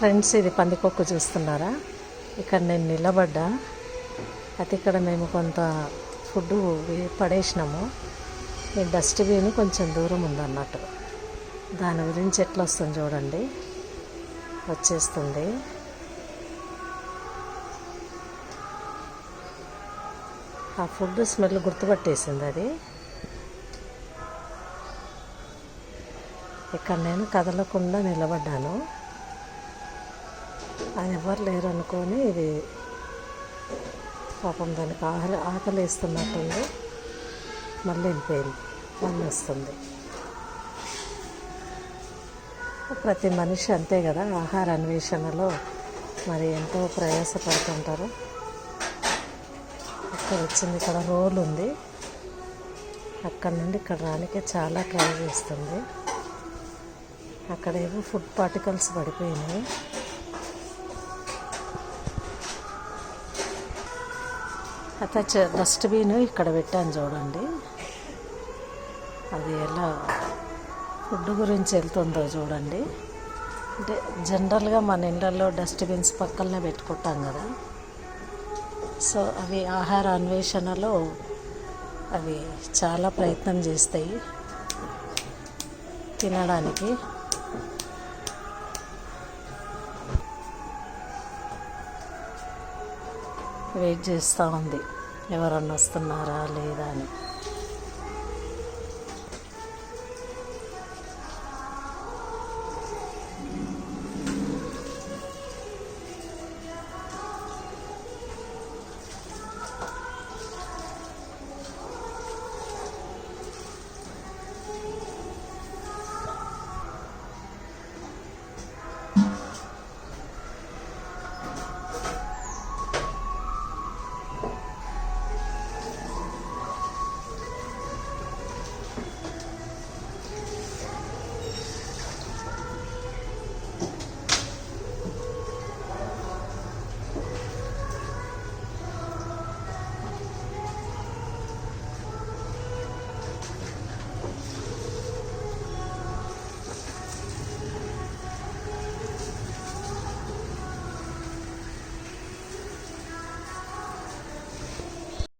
Friends, ఇది పందికొక్కు చూస్తున్నారా? ఇక్కడ నేను నిలబడ్డా. అయితే ఇక్కడ మేము కొంత ఫుడ్ పడేసినాము. ఈ డస్ట్బిన్ కొంచెం దూరం ఉందన్నట్టు. దాని గురించి ఎట్లా వస్తుంది చూడండి. వచ్చేస్తుంది. ఆ ఫుడ్ స్మెల్ గుర్తుపట్టేసింది అది. ఇక్కడ నేను కదలకుండా నిలబడ్డాను. అది ఎవరు లేరు అనుకొని, ఇది పాపం దానికి ఆకలి వేస్తున్నట్టుంది. మళ్ళీ వెళ్ళిపోయింది. మళ్ళీ వస్తుంది. ప్రతి మనిషి అంతే కదా, ఆహార అన్వేషణలో మరి ఎంతో ప్రయాసపడుతుంటారు. ఇక్కడ వచ్చింది. ఇక్కడ రోల్ ఉంది. అక్కడ నుండి ఇక్కడ రానికే చాలా ట్రై చేస్తుంది. అక్కడేమో ఫుడ్ పార్టికల్స్ పడిపోయినాయి. అయితే డస్ట్బిన్ ఇక్కడ పెట్టాను చూడండి. అది ఎలా ఫుడ్ గురించి వెళ్తుందో చూడండి. అంటే జనరల్గా మన ఇళ్ళల్లో డస్ట్బిన్స్ పక్కనే పెట్టుకుంటాం కదా. సో అవి ఆహార అన్వేషణలో అవి చాలా ప్రయత్నం చేస్తాయి తినడానికి. వెయిట్ చేస్తూ ఉంది ఎవరన్నా వస్తున్నారా లేదా అని.